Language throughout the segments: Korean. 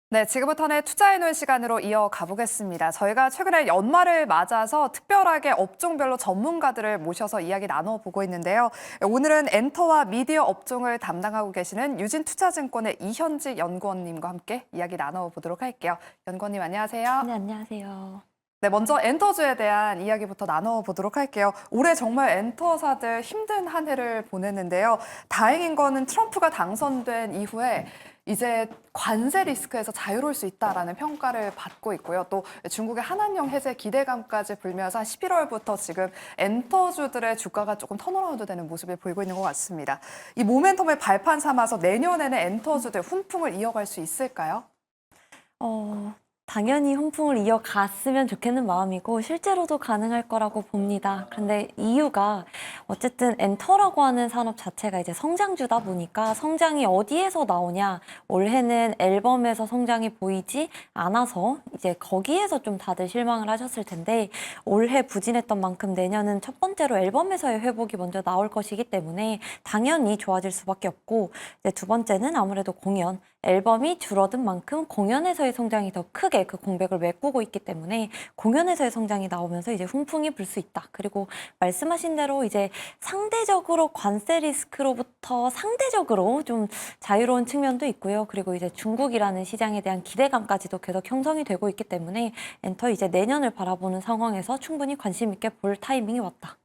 네, 지금부터는 투자해놓은 시간으로 이어가 보겠습니다. 저희가 최근에 연말을 맞아서 특별하게 업종별로 전문가들을 모셔서 이야기 나눠보고 있는데요. 오늘은 엔터와 미디어 업종을 담당하고 계시는 유진투자증권의 이현지 연구원님과 함께 이야기 나눠보도록 할게요. 연구원님 안녕하세요. 네, 안녕하세요. 네, 먼저 엔터주에 대한 이야기부터 나눠보도록 할게요. 올해 정말 엔터사들 힘든 한 해를 보냈는데요. 다행인 거는 트럼프가 당선된 이후에 이제 관세 리스크에서 자유로울 수 있다라는 평가를 받고 있고요. 또 중국의 한한령 해제 기대감까지 불면서 한 11월부터 지금 엔터주들의 주가가 조금 턴어라운드 되는 모습을 보이고 있는 것 같습니다. 이 모멘텀을 발판 삼아서 내년에는 엔터주들 훈풍을 이어갈 수 있을까요? 당연히 훈풍을 이어갔으면 좋겠는 마음이고 실제로도 가능할 거라고 봅니다. 그런데 이유가 어쨌든 엔터라고 하는 산업 자체가 이제 성장주다 보니까 성장이 어디에서 나오냐, 올해는 앨범에서 성장이 보이지 않아서 이제 거기에서 좀 다들 실망을 하셨을 텐데, 올해 부진했던 만큼 내년은 첫 번째로 앨범에서의 회복이 먼저 나올 것이기 때문에 당연히 좋아질 수밖에 없고, 이제 두 번째는 아무래도 공연, 앨범이 줄어든 만큼 공연에서의 성장이 더 크게 그 공백을 메꾸고 있기 때문에 공연에서의 성장이 나오면서 이제 훈풍이 불 수 있다. 그리고 말씀하신 대로 이제 상대적으로 관세 리스크로부터 상대적으로 좀 자유로운 측면도 있고요. 그리고 이제 중국이라는 시장에 대한 기대감까지도 계속 형성이 되고 있기 때문에 엔터 이제 내년을 바라보는 상황에서 충분히 관심 있게 볼 타이밍이 왔다.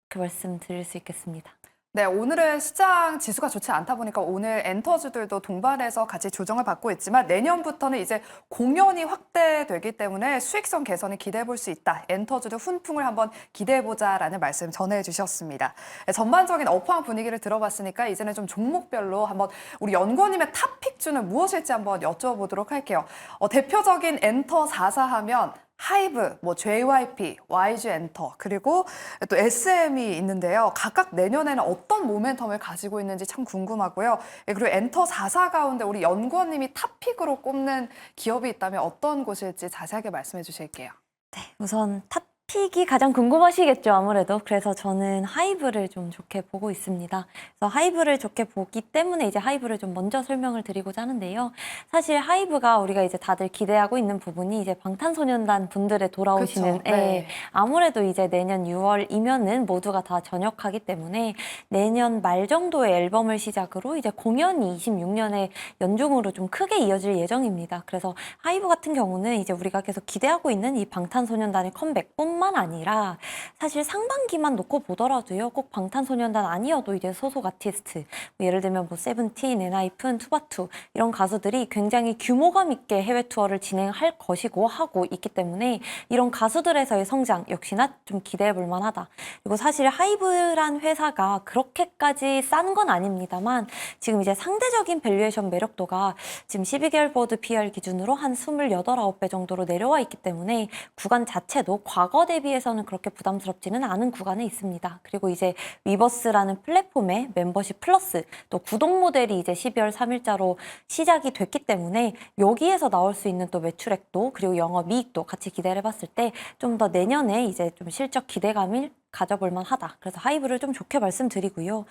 그 말씀드릴 수 있겠습니다. 네, 오늘은 시장 지수가 좋지 않다 보니까 오늘 엔터주들도 동반해서 같이 조정을 받고 있지만 내년부터는 이제 공연이 확대되기 때문에 수익성 개선을 기대해 볼 수 있다. 엔터주들 훈풍을 한번 기대해 보자라는 말씀 전해 주셨습니다. 네, 전반적인 업황 분위기를 들어봤으니까 이제는 좀 종목별로 한번 우리 연구원님의 탑픽주는 무엇일지 한번 여쭤보도록 할게요. 대표적인 엔터 4사 하면 하이브, JYP, YG 엔터, 그리고 또 SM이 있는데요. 각각 내년에는 어떤 모멘텀을 가지고 있는지 참 궁금하고요. 그리고 엔터 4사 가운데 우리 연구원님이 탑픽으로 꼽는 기업이 있다면 어떤 곳일지 자세하게 말씀해 주실게요. 네, 우선 탑픽이 가장 궁금하시겠죠, 아무래도. 그래서 저는 하이브를 좀 좋게 보고 있습니다. 그래서 하이브를 좋게 보기 때문에 이제 하이브를 좀 먼저 설명을 드리고자 하는데요. 사실 하이브가 우리가 이제 다들 기대하고 있는 부분이 이제 방탄소년단 분들의 돌아오시는, 그쵸, 네. 아무래도 이제 내년 6월이면은 모두가 다 전역하기 때문에 내년 말 정도의 앨범을 시작으로 이제 공연이 26년에 연중으로 좀 크게 이어질 예정입니다. 그래서 하이브 같은 경우는 이제 우리가 계속 기대하고 있는 이 방탄소년단의 컴백뿐만 아니라 사실 상반기만 놓고 보더라도요, 꼭 방탄소년단 아니어도 이제 소속 아티스트, 예를 들면 세븐틴, 엔하이픈, 투바투 이런 가수들이 굉장히 규모감 있게 해외 투어를 진행할 것이고 하고 있기 때문에 이런 가수들에서의 성장 역시나 좀 기대해 볼 만하다. 그리고 사실 하이브란 회사가 그렇게까지 싼 건 아닙니다만 지금 이제 상대적인 밸류에이션 매력도가 지금 12개월 보드 PR 기준으로 한 28, 9배 정도로 내려와 있기 때문에 구간 자체도 과거 대비해서는 그렇게 부담스럽지는 않은 구간에 있습니다. 그리고 이제 위버스라는 플랫폼의 멤버십 플러스 또 구독 모델이 이제 12월 3일자로 시작이 됐기 때문에 여기에서 나올 수 있는 또 매출액도 그리고 영업이익도 같이 기대를 해봤을 때 좀 더 내년에 이제 좀 실적 기대감을 가져볼 만하다. 그래서 하이브를 좀 좋게 말씀드리고요.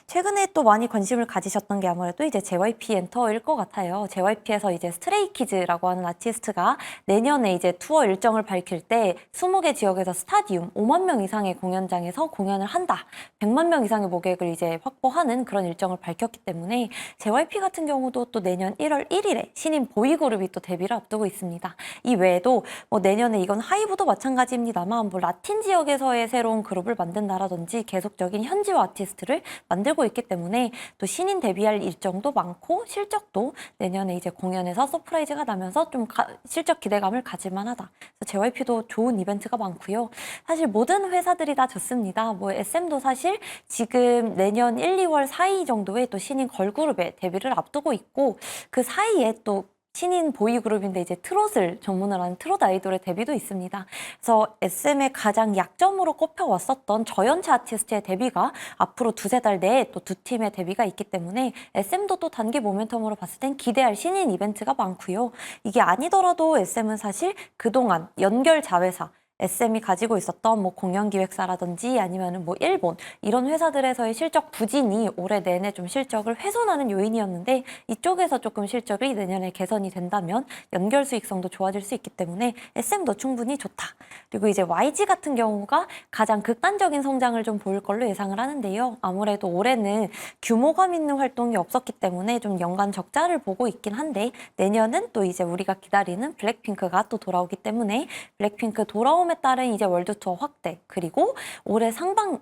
최근에 또 많이 관심을 가지셨던 게 아무래도 이제 JYP 엔터일 것 같아요. JYP에서 이제 스트레이키즈라고 하는 아티스트가 내년에 이제 투어 일정을 밝힐 때 20개 지역에서 스타디움 5만 명 이상의 공연장에서 공연을 한다. 100만 명 이상의 모객을 이제 확보하는 그런 일정을 밝혔기 때문에 JYP 같은 경우도 또 내년 1월 1일에 신인 보이그룹이 또 데뷔를 앞두고 있습니다. 이 외에도 내년에 이건 하이브도 마찬가지입니다만 라틴 지역에서의 새로운 그룹을 만든다라든지 계속적인 현지화 아티스트를 만들고 있기 때문에 또 신인 데뷔할 일정도 많고 실적도 내년에 이제 공연에서 서프라이즈가 나면서 좀 실적 기대감을 가질 만하다. 그래서 JYP도 좋은 이벤트가 많고요. 사실 모든 회사들이 다 좋습니다. SM도 사실 지금 내년 1, 2월 사이 정도에 또 신인 걸그룹의 데뷔를 앞두고 있고 그 사이에 또 신인 보이그룹인데 이제 트롯을 전문으로 하는 트롯 아이돌의 데뷔도 있습니다. 그래서 SM의 가장 약점으로 꼽혀왔었던 저연차 아티스트의 데뷔가 앞으로 두세 달 내에 또 두 팀의 데뷔가 있기 때문에 SM도 또 단기 모멘텀으로 봤을 땐 기대할 신인 이벤트가 많고요. 이게 아니더라도 SM은 사실 그동안 연결 자회사 SM이 가지고 있었던 뭐 공연기획사라든지 아니면은 뭐 일본 이런 회사들에서의 실적 부진이 올해 내내 좀 실적을 훼손하는 요인이었는데 이쪽에서 조금 실적이 내년에 개선이 된다면 연결 수익성도 좋아질 수 있기 때문에 SM도 충분히 좋다. 그리고 이제 YG 같은 경우가 가장 극단적인 성장을 좀 보일 걸로 예상을 하는데요. 아무래도 올해는 규모감 있는 활동이 없었기 때문에 좀 연간 적자를 보고 있긴 한데 내년은 또 이제 우리가 기다리는 블랙핑크가 또 돌아오기 때문에 블랙핑크 돌아옴에 따른 이제 월드 투어 확대 그리고 올해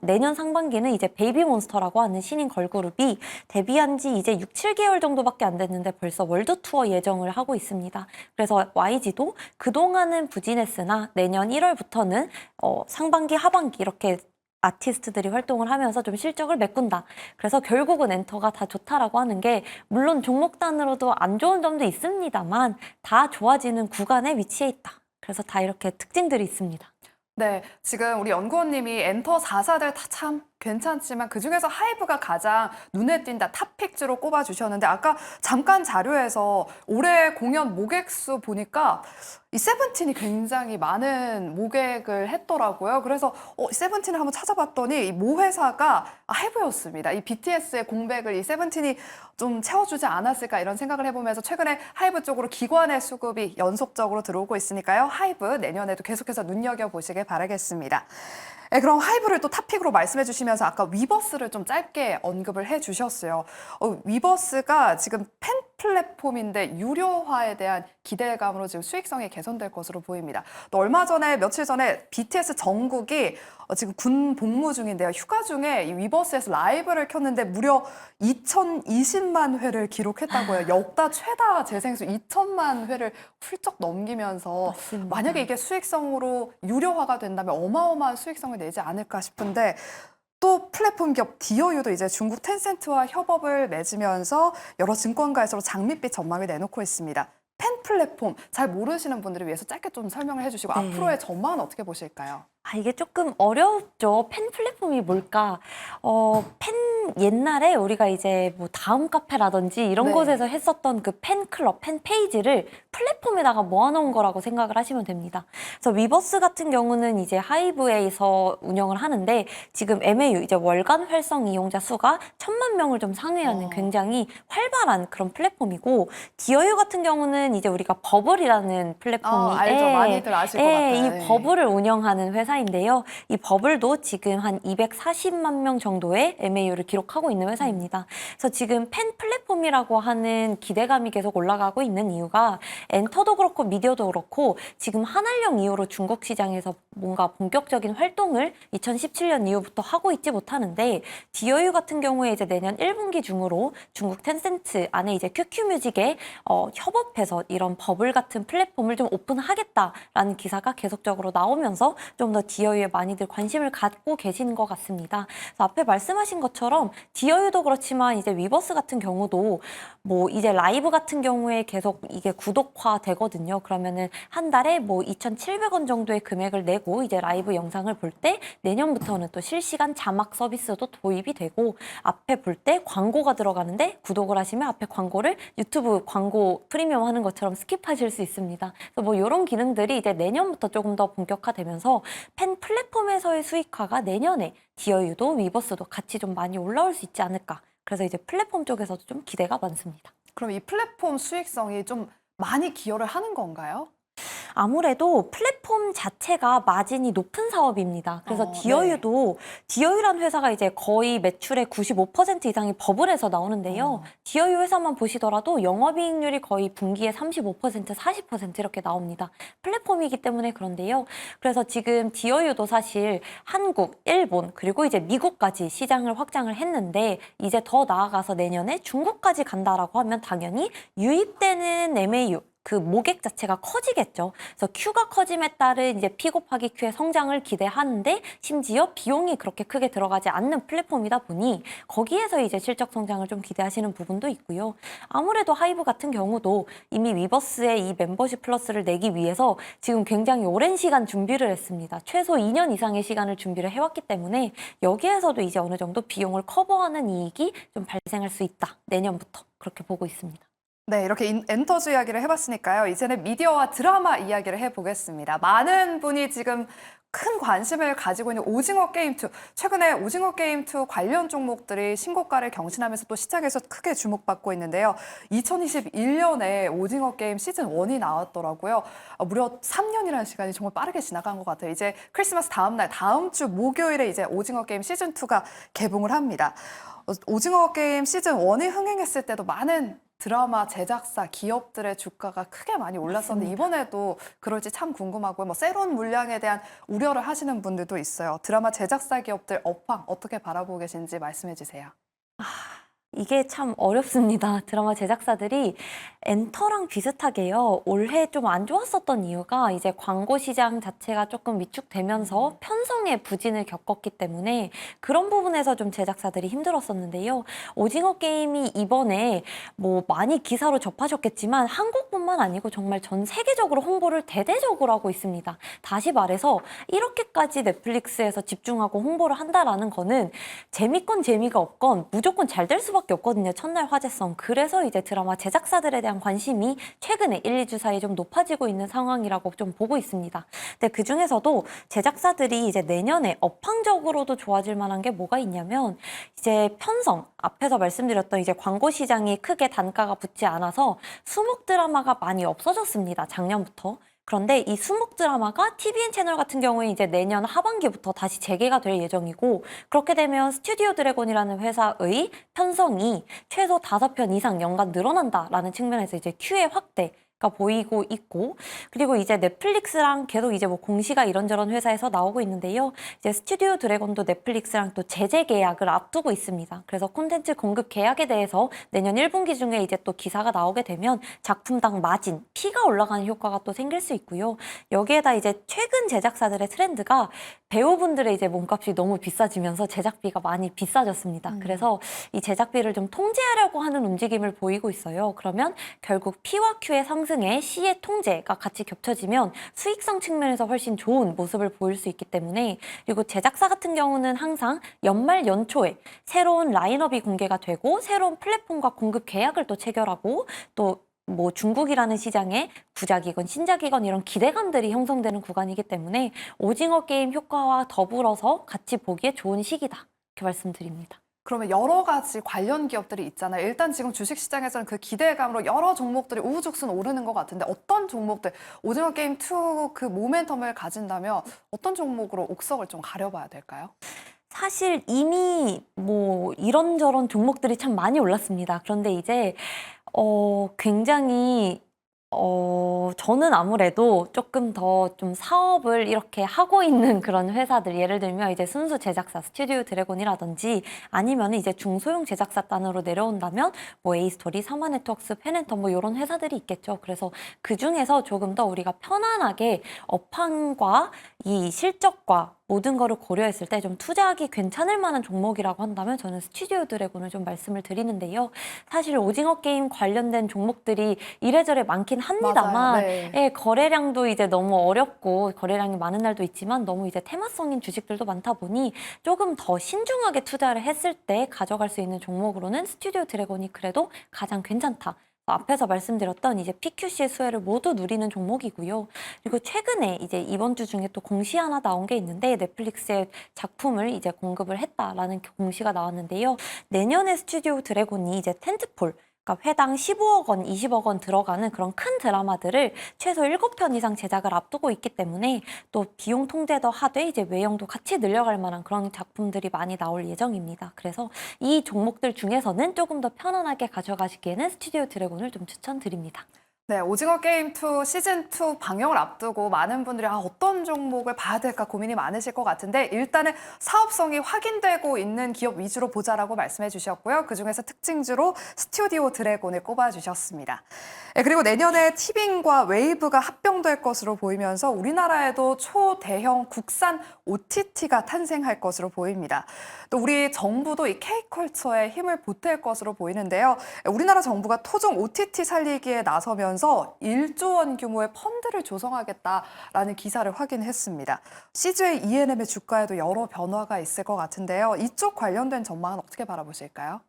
내년 상반기는 이제 베이비몬스터라고 하는 신인 걸그룹이 데뷔한 지 이제 6, 7개월 정도밖에 안 됐는데 벌써 월드 투어 예정을 하고 있습니다. 그래서 YG도 그동안은 부진했으나 내년 1월부터는 상반기, 하반기 이렇게 아티스트들이 활동을 하면서 좀 실적을 메꾼다. 그래서 결국은 엔터가 다 좋다라고 하는 게 물론 종목단으로도 안 좋은 점도 있습니다만 다 좋아지는 구간에 위치해 있다. 그래서 다 이렇게 특징들이 있습니다. 네, 지금 우리 연구원님이 엔터 4사들 다 참 괜찮지만 그중에서 하이브가 가장 눈에 띈다 탑픽주로 꼽아주셨는데 아까 잠깐 자료에서 올해 공연 모객 수 보니까 이 세븐틴이 굉장히 많은 모객을 했더라고요. 그래서 세븐틴을 한번 찾아봤더니 이 모 회사가 하이브였습니다. 이 BTS의 공백을 이 세븐틴이 좀 채워주지 않았을까 이런 생각을 해보면서 최근에 하이브 쪽으로 기관의 수급이 연속적으로 들어오고 있으니까요. 하이브 내년에도 계속해서 눈여겨보시길 바라겠습니다. 네, 그럼 하이브를 또 탑픽으로 말씀해 주시면서 아까 위버스를 좀 짧게 언급을 해 주셨어요. 위버스가 지금 팬 플랫폼인데 유료화에 대한 기대감으로 지금 수익성이 개선될 것으로 보입니다. 또 며칠 전에 BTS 정국이 지금 군 복무 중인데요. 휴가 중에 이 위버스에서 라이브를 켰는데 무려 2020만 회를 기록했다고요. 역대 최다 재생수 2천만 회를 훌쩍 넘기면서 맞습니다. 만약에 이게 수익성으로 유료화가 된다면 어마어마한 수익성을 내지 않을까 싶은데 또 플랫폼 기업 디어유도 이제 중국 텐센트와 협업을 맺으면서 여러 증권가에서 장밋빛 전망을 내놓고 있습니다. 팬 플랫폼 잘 모르시는 분들을 위해서 짧게 좀 설명을 해주시고 네. 앞으로의 전망은 어떻게 보실까요? 이게 조금 어렵죠. 팬 플랫폼이 뭘까? 옛날에 우리가 이제 뭐 다음 카페라든지 이런 네. 곳에서 했었던 그 팬클럽, 팬페이지를 플랫폼에다가 모아놓은 거라고 생각을 하시면 됩니다. 그래서 위버스 같은 경우는 이제 하이브에서 운영을 하는데 지금 MAU, 이제 월간 활성 이용자 수가 1,000만 명을 좀 상회하는 굉장히 활발한 그런 플랫폼이고 디어유 같은 경우는 이제 우리가 버블이라는 플랫폼이 알죠. 많이들 아실 것 같아요. 이 네. 버블을 운영하는 회사인데요. 이 버블도 지금 한 240만 명 정도의 MAU를 기록하고 있는 회사입니다. 그래서 지금 팬 플랫폼이라고 하는 기대감이 계속 올라가고 있는 이유가 엔터도 그렇고 미디어도 그렇고 지금 한알령 이후로 중국 시장에서 뭔가 본격적인 활동을 2017년 이후부터 하고 있지 못하는데 디어유 같은 경우에 이제 내년 1분기 중으로 중국 텐센트 안에 이제 QQ뮤직에 협업해서 이런 버블 같은 플랫폼을 좀 오픈하겠다라는 기사가 계속적으로 나오면서 좀 더 디어유에 많이들 관심을 갖고 계시는 것 같습니다. 그래서 앞에 말씀하신 것처럼 디어유도 그렇지만 이제 위버스 같은 경우도 뭐 이제 라이브 같은 경우에 계속 이게 구독화 되거든요. 그러면은 한 달에 뭐 2,700원 정도의 금액을 내고 이제 라이브 영상을 볼 때 내년부터는 또 실시간 자막 서비스도 도입이 되고 앞에 볼 때 광고가 들어가는데 구독을 하시면 앞에 광고를 유튜브 광고 프리미엄 하는 것처럼 스킵하실 수 있습니다. 그래서 뭐 이런 기능들이 이제 내년부터 조금 더 본격화되면서 팬 플랫폼에서의 수익화가 내년에 디어유도 위버스도 같이 좀 많이 올라올 수 있지 않을까. 그래서 이제 플랫폼 쪽에서도 좀 기대가 많습니다. 그럼 이 플랫폼 수익성이 좀 많이 기여를 하는 건가요? 아무래도 플랫폼 자체가 마진이 높은 사업입니다. 그래서 디어유도 디어유란 회사가 이제 거의 매출의 95% 이상이 버블에서 나오는데요. 디어유 회사만 보시더라도 영업이익률이 거의 분기에 35%, 40% 이렇게 나옵니다. 플랫폼이기 때문에 그런데요. 그래서 지금 디어유도 사실 한국, 일본 그리고 이제 미국까지 시장을 확장을 했는데 이제 더 나아가서 내년에 중국까지 간다라고 하면 당연히 유입되는 MAU 그 모객 자체가 커지겠죠. 그래서 Q가 커짐에 따른 이제 P 곱하기 Q의 성장을 기대하는데 심지어 비용이 그렇게 크게 들어가지 않는 플랫폼이다 보니 거기에서 이제 실적 성장을 좀 기대하시는 부분도 있고요. 아무래도 하이브 같은 경우도 이미 위버스의 이 멤버십 플러스를 내기 위해서 지금 굉장히 오랜 시간 준비를 했습니다. 최소 2년 이상의 시간을 준비를 해왔기 때문에 여기에서도 이제 어느 정도 비용을 커버하는 이익이 좀 발생할 수 있다. 내년부터 그렇게 보고 있습니다. 네, 이렇게 엔터즈 이야기를 해봤으니까요. 이제는 미디어와 드라마 이야기를 해보겠습니다. 많은 분이 지금 큰 관심을 가지고 있는 오징어 게임 2. 최근에 오징어 게임 2 관련 종목들이 신고가를 경신하면서 또 시장에서 크게 주목받고 있는데요. 2021년에 오징어 게임 시즌 1이 나왔더라고요. 무려 3년이라는 시간이 정말 빠르게 지나간 것 같아요. 이제 크리스마스 다음 날, 다음 주 목요일에 이제 오징어 게임 시즌 2가 개봉을 합니다. 오징어 게임 시즌 1이 흥행했을 때도 많은 드라마 제작사 기업들의 주가가 크게 많이 올랐었는데 이번에도 그럴지 참 궁금하고요. 뭐 새로운 물량에 대한 우려를 하시는 분들도 있어요. 드라마 제작사 기업들 업황 어떻게 바라보고 계신지 말씀해 주세요. 이게 참 어렵습니다. 드라마 제작사들이 엔터랑 비슷하게요. 올해 좀 안 좋았었던 이유가 이제 광고 시장 자체가 조금 위축되면서 편성의 부진을 겪었기 때문에 그런 부분에서 좀 제작사들이 힘들었었는데요. 오징어 게임이 이번에 뭐 많이 기사로 접하셨겠지만 한국뿐만 아니고 정말 전 세계적으로 홍보를 대대적으로 하고 있습니다. 다시 말해서 이렇게까지 넷플릭스에서 집중하고 홍보를 한다라는 거는 재밌건 재미가 없건 무조건 잘 될 수밖에 없거든요. 첫날 화제성. 그래서 이제 드라마 제작사들에 대한 관심이 최근에 1, 2주 사이 좀 높아지고 있는 상황이라고 좀 보고 있습니다. 근데 그중에서도 제작사들이 이제 내년에 업황적으로도 좋아질 만한 게 뭐가 있냐면 이제 편성, 앞에서 말씀드렸던 이제 광고 시장이 크게 단가가 붙지 않아서 수목 드라마가 많이 없어졌습니다. 작년부터. 그런데 이 수목 드라마가 TVN 채널 같은 경우에 이제 내년 하반기부터 다시 재개가 될 예정이고 그렇게 되면 스튜디오 드래곤이라는 회사의 편성이 최소 5편 이상 연간 늘어난다라는 측면에서 이제 큐의 확대가 보이고 있고 그리고 이제 넷플릭스랑 계속 이제 뭐 공시가 이런저런 회사에서 나오고 있는데요. 이제 스튜디오 드래곤도 넷플릭스랑 또 제재 계약을 앞두고 있습니다. 그래서 콘텐츠 공급 계약에 대해서 내년 1분기 중에 이제 또 기사가 나오게 되면 작품당 마진, 피가 올라가는 효과가 또 생길 수 있고요. 여기에다 이제 최근 제작사들의 트렌드가 배우분들의 이제 몸값이 너무 비싸지면서 제작비가 많이 비싸졌습니다. 그래서 이 제작비를 좀 통제하려고 하는 움직임을 보이고 있어요. 그러면 결국 P와 Q의 상승에 C의 통제가 같이 겹쳐지면 수익성 측면에서 훨씬 좋은 모습을 보일 수 있기 때문에 그리고 제작사 같은 경우는 항상 연말 연초에 새로운 라인업이 공개가 되고 새로운 플랫폼과 공급 계약을 또 체결하고 또 뭐 중국이라는 시장에 구작이건 신작이건 이런 기대감들이 형성되는 구간이기 때문에 오징어 게임 효과와 더불어서 같이 보기에 좋은 시기다. 이렇게 말씀드립니다. 그러면 여러 가지 관련 기업들이 있잖아요. 일단 지금 주식시장에서는 그 기대감으로 여러 종목들이 우후죽순 오르는 것 같은데 어떤 종목들, 오징어 게임 2 그 모멘텀을 가진다면 어떤 종목으로 옥석을 좀 가려봐야 될까요? 사실 이미 뭐 이런저런 종목들이 참 많이 올랐습니다. 그런데 이제 굉장히 저는 아무래도 조금 더 좀 사업을 이렇게 하고 있는 그런 회사들, 예를 들면 이제 순수 제작사, 스튜디오 드래곤이라든지 아니면 이제 중소형 제작사단으로 내려온다면 뭐 에이스토리, 사마네트웍스, 펜앤터 뭐 이런 회사들이 있겠죠. 그래서 그 중에서 조금 더 우리가 편안하게 업황과 이 실적과 모든 거를 고려했을 때 좀 투자하기 괜찮을 만한 종목이라고 한다면 저는 스튜디오 드래곤을 좀 말씀을 드리는데요. 사실 오징어 게임 관련된 종목들이 이래저래 많긴 합니다만 맞아요. 네. 예, 거래량도 이제 너무 어렵고 거래량이 많은 날도 있지만 너무 이제 테마성인 주식들도 많다 보니 조금 더 신중하게 투자를 했을 때 가져갈 수 있는 종목으로는 스튜디오 드래곤이 그래도 가장 괜찮다. 앞에서 말씀드렸던 이제 PQC의 수혜를 모두 누리는 종목이고요. 그리고 최근에 이제 이번 주 중에 또 공시 하나 나온 게 있는데 넷플릭스의 작품을 이제 공급을 했다라는 공시가 나왔는데요. 내년에 스튜디오 드래곤이 이제 텐트폴 그러니까 회당 15억 원, 20억 원 들어가는 그런 큰 드라마들을 최소 7편 이상 제작을 앞두고 있기 때문에 또 비용 통제도 하되 이제 외형도 같이 늘려갈 만한 그런 작품들이 많이 나올 예정입니다. 그래서 이 종목들 중에서는 조금 더 편안하게 가져가시기에는 스튜디오 드래곤을 좀 추천드립니다. 네, 오징어 게임 2 시즌 2 방영을 앞두고 많은 분들이 어떤 종목을 봐야 될까 고민이 많으실 것 같은데 일단은 사업성이 확인되고 있는 기업 위주로 보자라고 말씀해 주셨고요. 그중에서 특징주로 스튜디오 드래곤을 꼽아 주셨습니다. 네, 그리고 내년에 티빙과 웨이브가 합병될 것으로 보이면서 우리나라에도 초대형 국산 OTT가 탄생할 것으로 보입니다. 또 우리 정부도 이 K컬처에 힘을 보탤 것으로 보이는데요. 우리나라 정부가 토종 OTT 살리기에 나서면서 1조 원 규모의 펀드를 조성하겠다라는 기사를 확인했습니다. CJ ENM의 주가에도 여러 변화가 있을 것 같은데요. 이쪽 관련된 전망은 어떻게 바라보실까요?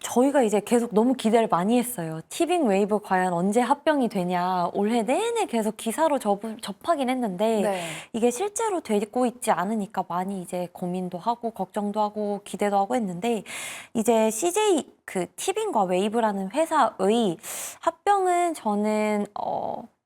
저희가 이제 계속 너무 기대를 많이 했어요. 티빙 웨이브 과연 언제 합병이 되냐. 올해 내내 계속 기사로 접하긴 했는데 네. 이게 실제로 되고 있지 않으니까 많이 이제 고민도 하고 걱정도 하고 기대도 하고 했는데 이제 CJ 그 티빙과 웨이브라는 회사의 합병은 저는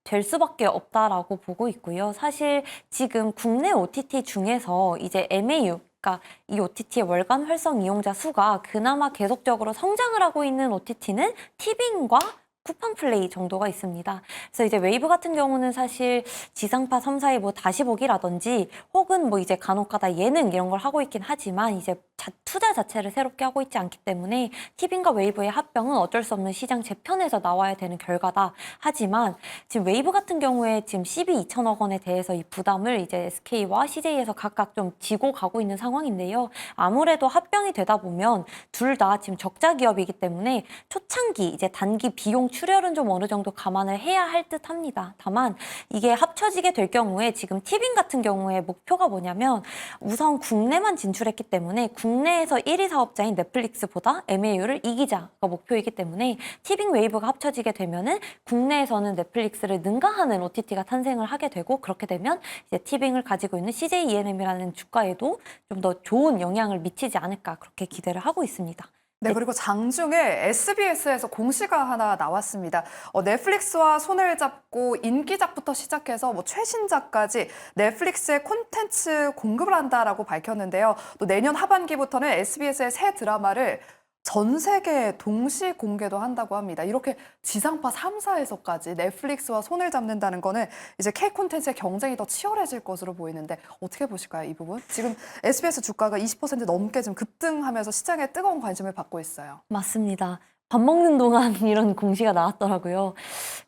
될 수밖에 없다라고 보고 있고요. 사실 지금 국내 OTT 중에서 이제 MAU 그러니까 이 OTT의 월간 활성 이용자 수가 그나마 계속적으로 성장을 하고 있는 OTT는 티빙과 쿠팡 플레이 정도가 있습니다. 그래서 이제 웨이브 같은 경우는 사실 지상파 3사의 뭐 다시 보기라든지 혹은 뭐 이제 간혹가다 예능 이런 걸 하고 있긴 하지만 이제 투자 자체를 새롭게 하고 있지 않기 때문에 티빙과 웨이브의 합병은 어쩔 수 없는 시장 재편에서 나와야 되는 결과다. 하지만 지금 웨이브 같은 경우에 지금 12,2천억 원에 대해서 이 부담을 이제 SK와 CJ에서 각각 좀 지고 가고 있는 상황인데요. 아무래도 합병이 되다 보면 둘 다 지금 적자 기업이기 때문에 초창기 이제 단기 비용 출혈은 좀 어느 정도 감안을 해야 할 듯합니다. 다만 이게 합쳐지게 될 경우에 지금 티빙 같은 경우에 목표가 뭐냐면 우선 국내만 진출했기 때문에 국내에서 1위 사업자인 넷플릭스보다 MAU를 이기자가 목표이기 때문에 티빙 웨이브가 합쳐지게 되면은 국내에서는 넷플릭스를 능가하는 OTT가 탄생을 하게 되고 그렇게 되면 이제 티빙을 가지고 있는 CJ ENM이라는 주가에도 좀 더 좋은 영향을 미치지 않을까 그렇게 기대를 하고 있습니다. 네, 그리고 장중에 SBS에서 공시가 하나 나왔습니다. 넷플릭스와 손을 잡고 인기작부터 시작해서 뭐 최신작까지 넷플릭스의 콘텐츠 공급을 한다라고 밝혔는데요. 또 내년 하반기부터는 SBS의 새 드라마를 전 세계에 동시 공개도 한다고 합니다. 이렇게 지상파 3사에서까지 넷플릭스와 손을 잡는다는 거는 이제 K 콘텐츠의 경쟁이 더 치열해질 것으로 보이는데 어떻게 보실까요, 이 부분? 지금 SBS 주가가 20% 넘게 지금 급등하면서 시장에 뜨거운 관심을 받고 있어요. 맞습니다. 밥 먹는 동안 이런 공시가 나왔더라고요.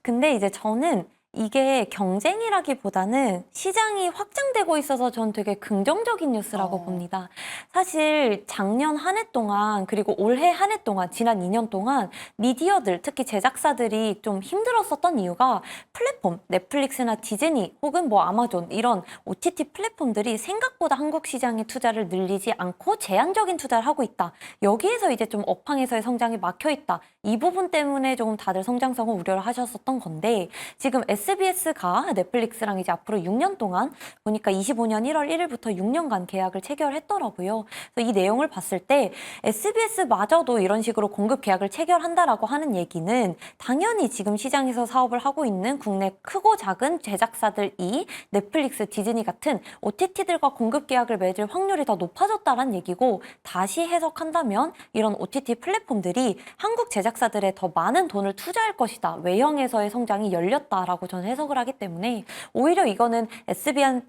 근데 이제 저는 이게 경쟁이라기보다는 시장이 확장되고 있어서 전 되게 긍정적인 뉴스라고 봅니다. 사실 작년 한 해 동안 그리고 올해 한 해 동안 지난 2년 동안 미디어들 특히 제작사들이 좀 힘들었었던 이유가 플랫폼 넷플릭스나 디즈니 혹은 뭐 아마존 이런 OTT 플랫폼들이 생각보다 한국 시장의 투자를 늘리지 않고 제한적인 투자를 하고 있다. 여기에서 이제 좀 업황에서의 성장이 막혀 있다. 이 부분 때문에 조금 다들 성장성을 우려를 하셨었던 건데 지금 SBS가 넷플릭스랑 이제 앞으로 6년 동안 보니까 25년 1월 1일부터 6년간 계약을 체결했더라고요. 그래서 이 내용을 봤을 때 SBS마저도 이런 식으로 공급 계약을 체결한다라고 하는 얘기는 당연히 지금 시장에서 사업을 하고 있는 국내 크고 작은 제작사들이 넷플릭스, 디즈니 같은 OTT들과 공급 계약을 맺을 확률이 더 높아졌다는 얘기고 다시 해석한다면 이런 OTT 플랫폼들이 한국 제작사들에 더 많은 돈을 투자할 것이다. 외형에서의 성장이 열렸다라고 저는 해석을 하기 때문에 오히려 이거는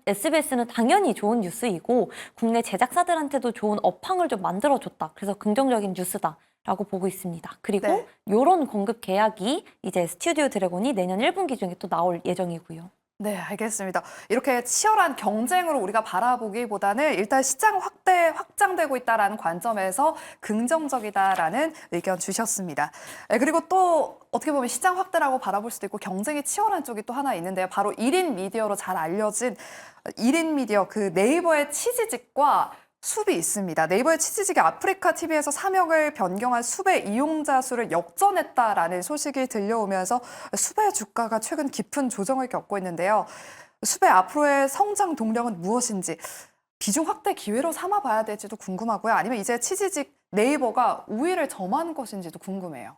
SBS는 당연히 좋은 뉴스이고 국내 제작사들한테도 좋은 업황을 좀 만들어줬다. 그래서 긍정적인 뉴스다라고 보고 있습니다. 그리고 네. 이런 공급 계약이 이제 스튜디오 드래곤이 내년 1분기 중에 또 나올 예정이고요. 네, 알겠습니다. 이렇게 치열한 경쟁으로 우리가 바라보기보다는 일단 시장 확장되고 있다라는 관점에서 긍정적이다라는 의견 주셨습니다. 그리고 또 어떻게 보면 시장 확대라고 바라볼 수도 있고 경쟁이 치열한 쪽이 또 하나 있는데요. 바로 1인 미디어로 잘 알려진 1인 미디어 그 네이버의 치지직과 숲이 있습니다. 네이버의 치지직이 아프리카 TV에서 사명을 변경한 숲의 이용자 수를 역전했다라는 소식이 들려오면서 숲의 주가가 최근 깊은 조정을 겪고 있는데요. 숲의 앞으로의 성장 동력은 무엇인지 비중 확대 기회로 삼아봐야 될지도 궁금하고요. 아니면 이제 치지직 네이버가 우위를 점하는 것인지도 궁금해요.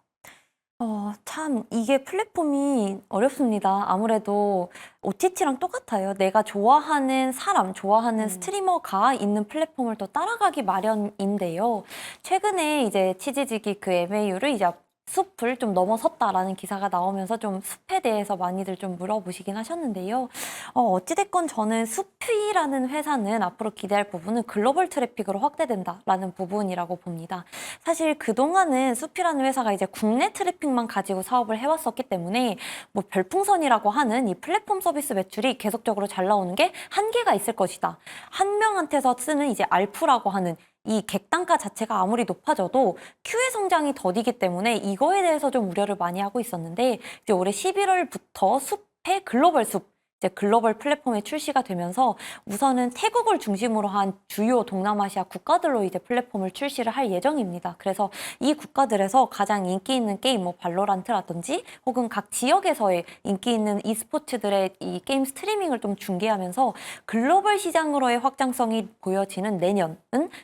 참 이게 플랫폼이 어렵습니다. 아무래도 OTT랑 똑같아요. 내가 좋아하는 사람, 좋아하는 스트리머가 있는 플랫폼을 또 따라가기 마련인데요. 최근에 이제 치지직이 그 MAU를 이제 숲을 좀 넘어섰다라는 기사가 나오면서 좀 숲에 대해서 많이들 좀 물어보시긴 하셨는데요. 어찌됐건 저는 숲이라는 회사는 앞으로 기대할 부분은 글로벌 트래픽으로 확대된다라는 부분이라고 봅니다. 사실 그동안은 숲이라는 회사가 이제 국내 트래픽만 가지고 사업을 해왔었기 때문에 뭐 별풍선이라고 하는 이 플랫폼 서비스 매출이 계속적으로 잘 나오는 게 한계가 있을 것이다. 한 명한테서 쓰는 이제 알프라고 하는 이 객단가 자체가 아무리 높아져도 큐의 성장이 더디기 때문에 이거에 대해서 좀 우려를 많이 하고 있었는데 이제 올해 11월부터 숲의 글로벌 숲 이제 글로벌 플랫폼에 출시가 되면서 우선은 태국을 중심으로 한 주요 동남아시아 국가들로 이제 플랫폼을 출시를 할 예정입니다. 그래서 이 국가들에서 가장 인기 있는 게임, 뭐 발로란트라든지 혹은 각 지역에서의 인기 있는 e스포츠들의 이 게임 스트리밍을 좀 중계하면서 글로벌 시장으로의 확장성이 보여지는 내년은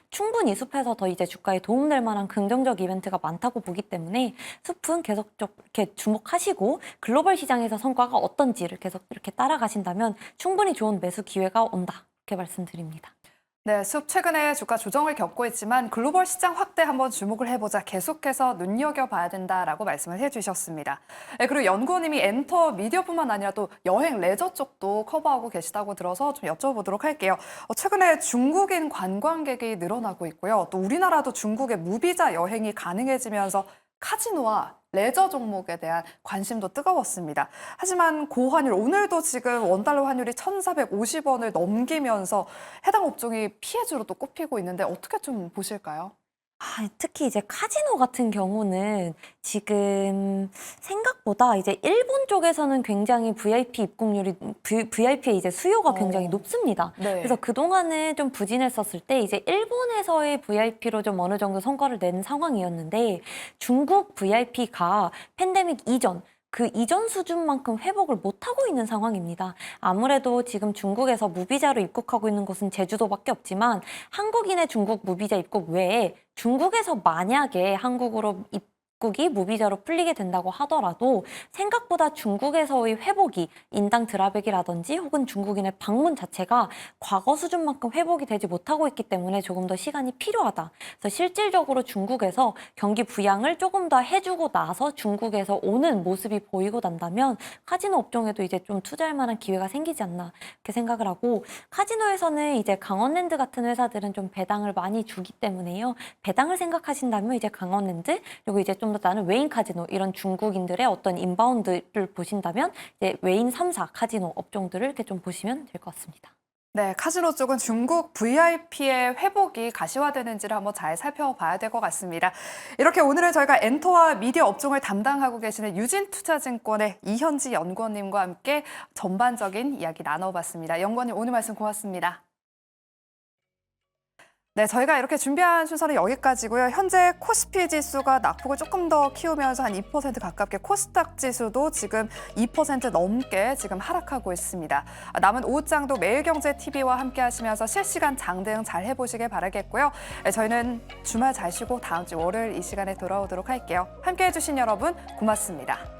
충분히 숲에서 더 이제 주가에 도움될 만한 긍정적 이벤트가 많다고 보기 때문에 숲은 계속 이렇게 주목하시고 글로벌 시장에서 성과가 어떤지를 계속 이렇게 따라가신다면 충분히 좋은 매수 기회가 온다. 이렇게 말씀드립니다. 네, 숲 최근에 주가 조정을 겪고 있지만 글로벌 시장 확대 한번 주목을 해보자 계속해서 눈여겨봐야 된다라고 말씀을 해주셨습니다. 네, 그리고 연구원님이 엔터 미디어뿐만 아니라 또 여행 레저 쪽도 커버하고 계시다고 들어서 좀 여쭤보도록 할게요. 최근에 중국인 관광객이 늘어나고 있고요. 또 우리나라도 중국의 무비자 여행이 가능해지면서 카지노와 레저 종목에 대한 관심도 뜨거웠습니다. 하지만 고환율, 오늘도 지금 원달러 환율이 1,450원을 넘기면서 해당 업종이 피해주로 또 꼽히고 있는데 어떻게 좀 보실까요? 특히 이제 카지노 같은 경우는 지금 생각보다 이제 일본 쪽에서는 굉장히 VIP 입국률이 VIP의 이제 수요가 굉장히 높습니다. 네. 그래서 그동안은 좀 부진했었을 때 이제 일본에서의 VIP로 좀 어느 정도 성과를 낸 상황이었는데 중국 VIP가 팬데믹 이전 그 이전 수준만큼 회복을 못하고 있는 상황입니다. 아무래도 지금 중국에서 무비자로 입국하고 있는 곳은 제주도밖에 없지만 한국인의 중국 무비자 입국 외에 중국에서 만약에 한국으로 입국이 무비자로 풀리게 된다고 하더라도 생각보다 중국에서의 회복이 인당 드라백이라든지 혹은 중국인의 방문 자체가 과거 수준만큼 회복이 되지 못하고 있기 때문에 조금 더 시간이 필요하다. 그래서 실질적으로 중국에서 경기 부양을 조금 더 해주고 나서 중국에서 오는 모습이 보이고 난다면 카지노 업종에도 이제 좀 투자할 만한 기회가 생기지 않나 이렇게 생각을 하고 카지노에서는 이제 강원랜드 같은 회사들은 좀 배당을 많이 주기 때문에요. 배당을 생각하신다면 이제 강원랜드 그리고 이제 좀 더 나는 웨인 카지노 이런 중국인들의 어떤 인바운드를 보신다면 이제 웨인 3사 카지노 업종들을 이렇게 좀 보시면 될 것 같습니다. 네, 카지노 쪽은 중국 VIP의 회복이 가시화되는지를 한번 잘 살펴봐야 될 것 같습니다. 이렇게 오늘은 저희가 엔터와 미디어 업종을 담당하고 계시는 유진투자증권의 이현지 연구원님과 함께 전반적인 이야기 나눠봤습니다. 연구원님 오늘 말씀 고맙습니다. 네, 저희가 이렇게 준비한 순서는 여기까지고요. 현재 코스피 지수가 낙폭을 조금 더 키우면서 한 2% 가깝게 코스닥 지수도 지금 2% 넘게 지금 하락하고 있습니다. 남은 오후장도 매일경제TV와 함께 하시면서 실시간 장대응 잘 해보시길 바라겠고요. 네, 저희는 주말 잘 쉬고 다음 주 월요일 이 시간에 돌아오도록 할게요. 함께 해주신 여러분 고맙습니다.